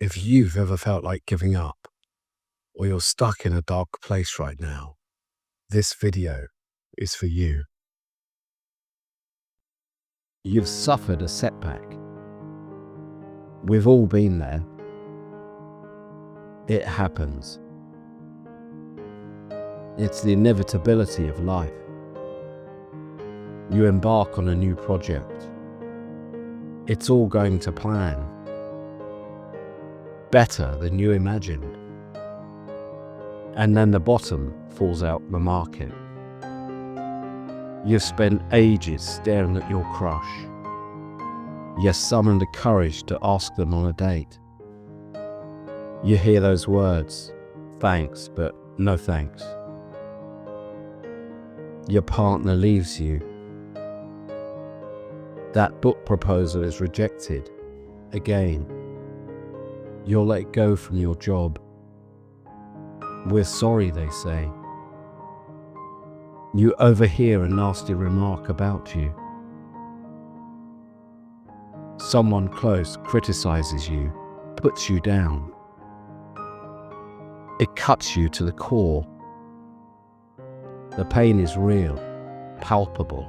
If you've ever felt like giving up, or you're stuck in a dark place right now, this video is for you. You've suffered a setback. We've all been there. It happens. It's the inevitability of life. You embark on a new project. It's all going to plan. Better than you imagined. And then the bottom falls out the market. You've spent ages staring at your crush. You summon the courage to ask them on a date. You hear those words, thanks, but no thanks. Your partner leaves you. That book proposal is rejected. Again. You're let go from your job. We're sorry, they say. You overhear a nasty remark about you. Someone close criticizes you, puts you down. It cuts you to the core. The pain is real, palpable.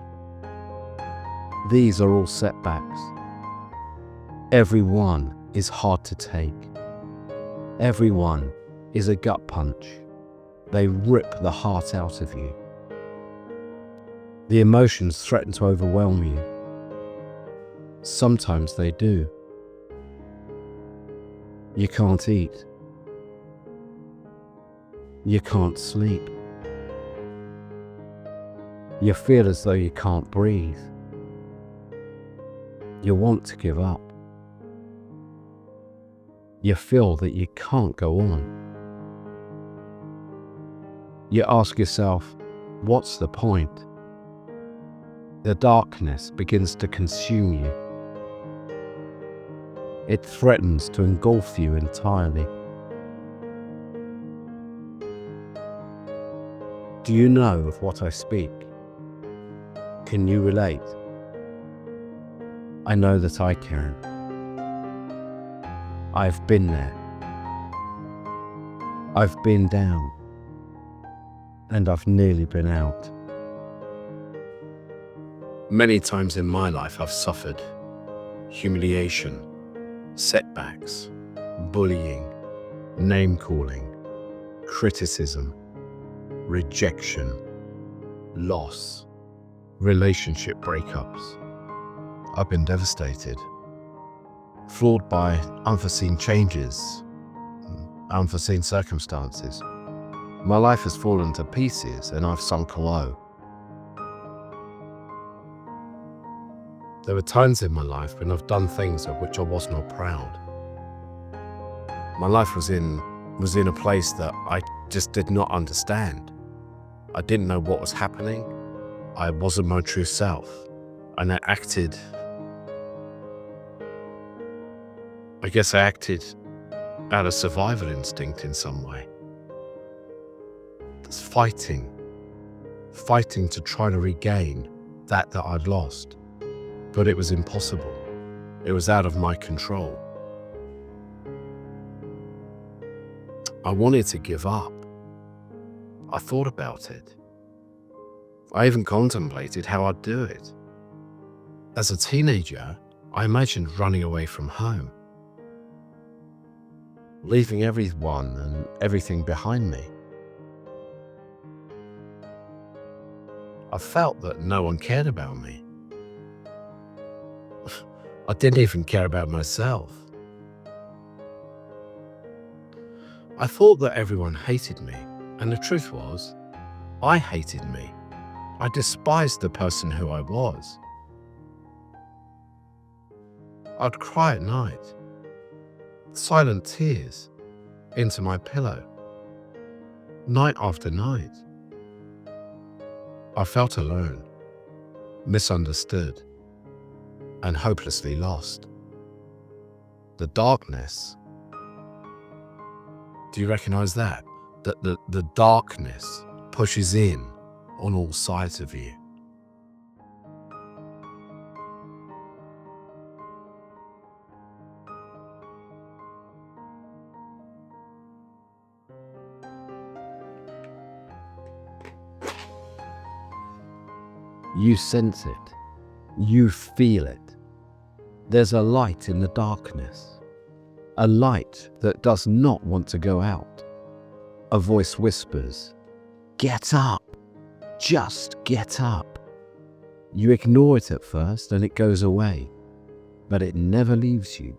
These are all setbacks. Every one is hard to take. Every one is a gut punch. They rip the heart out of you. The emotions threaten to overwhelm you. Sometimes they do. You can't eat. You can't sleep. You feel as though you can't breathe. You want to give up. You feel that you can't go on. You ask yourself, what's the point? The darkness begins to consume you. It threatens to engulf you entirely. Do you know of what I speak? Can you relate? I know that I can. I've been there. I've been down. And I've nearly been out. Many times in my life I've suffered humiliation, setbacks, bullying, name-calling, criticism, rejection, loss, relationship breakups. I've been devastated, flawed by unforeseen changes, unforeseen circumstances. My life has fallen to pieces and I've sunk low. There were times in my life when I've done things of which I was not proud. My life was in a place that I just did not understand. I didn't know what was happening. I wasn't my true self. And I acted out of survival instinct in some way. It's fighting to try to regain that I'd lost. But it was impossible. It was out of my control. I wanted to give up. I thought about it. I even contemplated how I'd do it. As a teenager, I imagined running away from home, leaving everyone and everything behind me. I felt that no one cared about me. I didn't even care about myself. I thought that everyone hated me, and the truth was, I hated me. I despised the person who I was. I'd cry at night, silent tears into my pillow, night after night. I felt alone, misunderstood, and hopelessly lost. The darkness. Do you recognize that? That the darkness pushes in on all sides of you. You sense it. You feel it. There's a light in the darkness. A light that does not want to go out. A voice whispers, "Get up. Just get up." You ignore it at first and it goes away, but it never leaves you.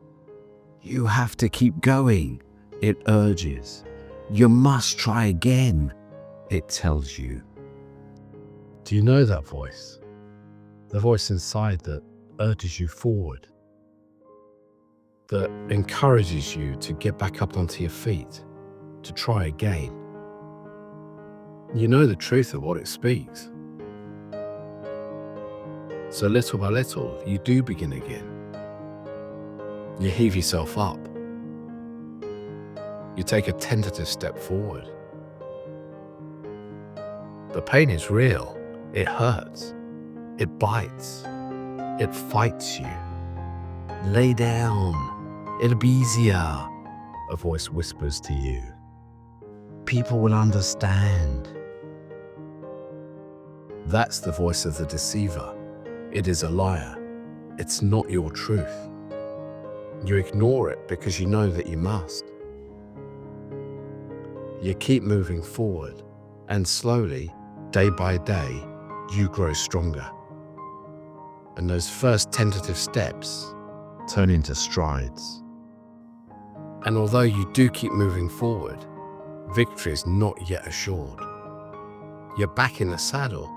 "You have to keep going," it urges. "You must try again," it tells you. Do you know that voice? The voice inside that urges you forward, that encourages you to get back up onto your feet, to try again. You know the truth of what it speaks. So little by little, you do begin again. You heave yourself up. You take a tentative step forward. The pain is real. It hurts. It bites. It fights you. Lay down. It'll be easier, a voice whispers to you. People will understand. That's the voice of the deceiver. It is a liar. It's not your truth. You ignore it because you know that you must. You keep moving forward, and slowly, day by day, you grow stronger. And those first tentative steps turn into strides. And although you do keep moving forward, victory is not yet assured. You're back in the saddle,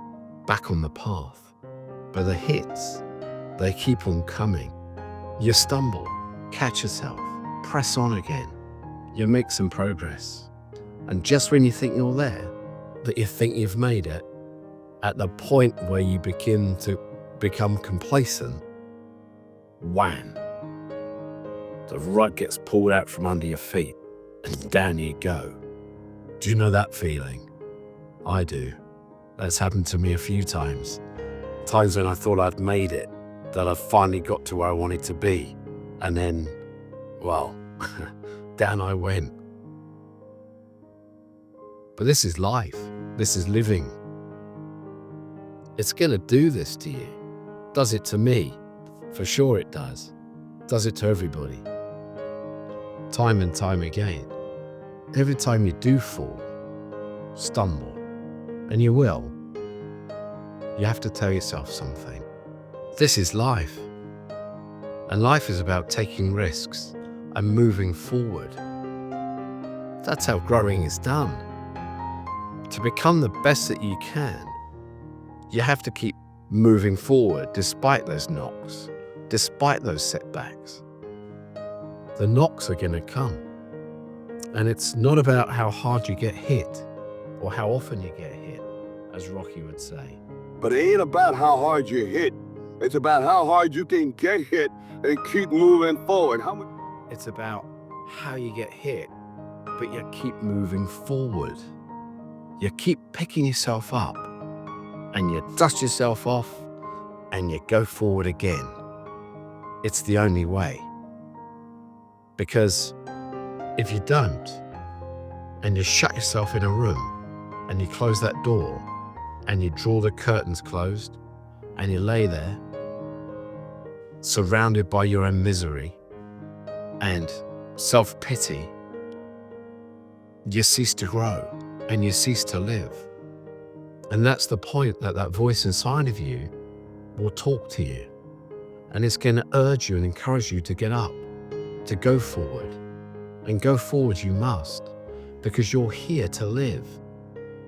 back on the path. But the hits, they keep on coming. You stumble, catch yourself, press on again. You make some progress. And just when you think you're there, that you think you've made it, at the point where you begin to become complacent, wham! The rug gets pulled out from under your feet and down you go. Do you know that feeling? I do. That's happened to me a few times. Times when I thought I'd made it, that I'd finally got to where I wanted to be. And then, well, down I went. But this is life. This is living. It's gonna do this to you. Does it to me? For sure it does. Does it to everybody. Time and time again. Every time you do fall, stumble, and you will, you have to tell yourself something. This is life. And life is about taking risks and moving forward. That's how growing is done. To become the best that you can, you have to keep moving forward despite those knocks, despite those setbacks. The knocks are going to come. And it's not about how hard you get hit or how often you get hit, as Rocky would say. But it ain't about how hard you hit. It's about how hard you can get hit and keep moving forward. It's about how you get hit, but you keep moving forward. You keep picking yourself up and you dust yourself off and you go forward again. It's the only way. Because if you don't, and you shut yourself in a room and you close that door and you draw the curtains closed and you lay there surrounded by your own misery and self-pity, you cease to grow and you cease to live. And that's the point, that that voice inside of you will talk to you and it's going to urge you and encourage you to get up, to go forward. And go forward you must, because you're here to live,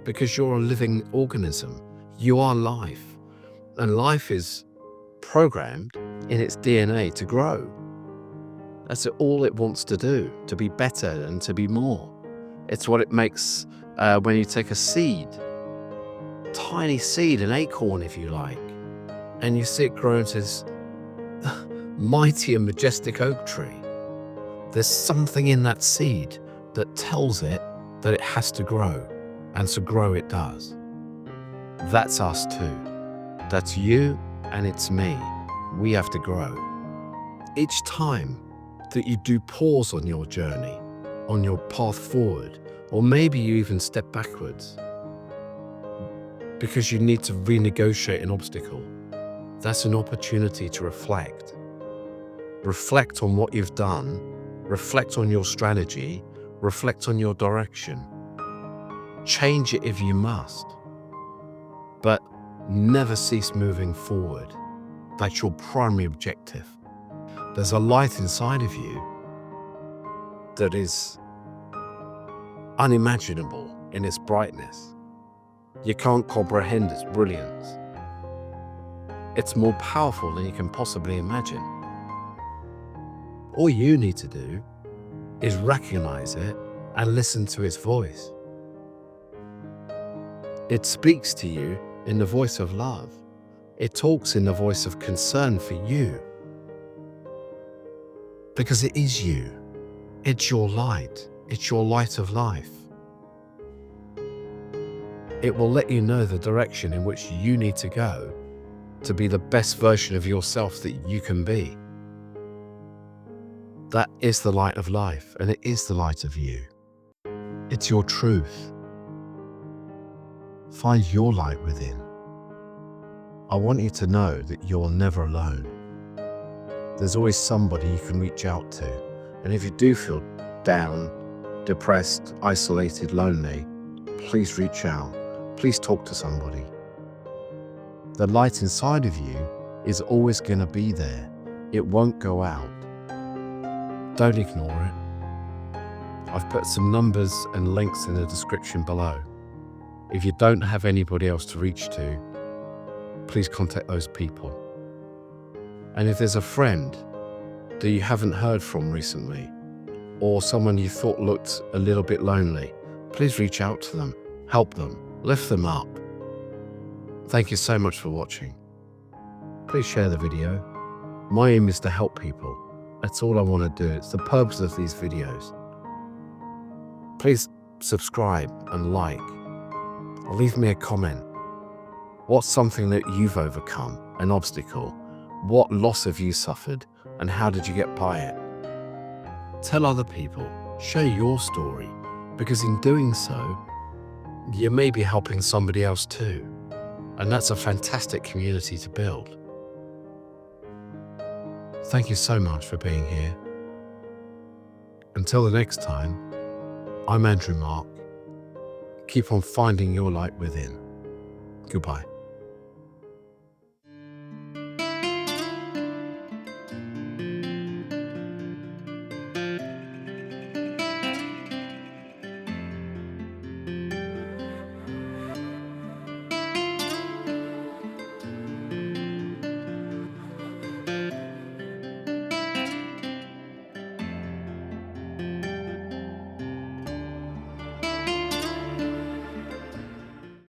because you're a living organism. You are life, and life is programmed in its DNA to grow. That's all it wants to do, to be better and to be more. It's what it makes when you take a seed, tiny seed, an acorn if you like, and you see it grow into this mighty and majestic oak tree. There's something in that seed that tells it that it has to grow, and to grow it does. That's us too. That's you and it's me. We have to grow. Each time that you do pause on your journey, on your path forward, or maybe you even step backwards, because you need to renegotiate an obstacle. That's an opportunity to reflect. Reflect on what you've done, reflect on your strategy, reflect on your direction. Change it if you must, but never cease moving forward. That's your primary objective. There's a light inside of you that is unimaginable in its brightness. You can't comprehend its brilliance. It's more powerful than you can possibly imagine. All you need to do is recognize it and listen to its voice. It speaks to you in the voice of love. It talks in the voice of concern for you. Because it is you. It's your light. It's your light of life. It will let you know the direction in which you need to go to be the best version of yourself that you can be. That is the light of life, and it is the light of you. It's your truth. Find your light within. I want you to know that you're never alone. There's always somebody you can reach out to. And if you do feel down, depressed, isolated, lonely, please reach out. Please talk to somebody. The light inside of you is always going to be there. It won't go out. Don't ignore it. I've put some numbers and links in the description below. If you don't have anybody else to reach to, please contact those people. And if there's a friend that you haven't heard from recently, or someone you thought looked a little bit lonely, please reach out to them, help them, lift them up. Thank you so much for watching. Please share the video. My aim is to help people. That's all I want to do. It's the purpose of these videos. Please subscribe and like. Or leave me a comment. What's something that you've overcome, an obstacle? What loss have you suffered, and how did you get by it? Tell other people, share your story, because in doing so, you may be helping somebody else too. And that's a fantastic community to build. Thank you so much for being here. Until the next time, I'm Andrew Mark. Keep on finding your light within. Goodbye.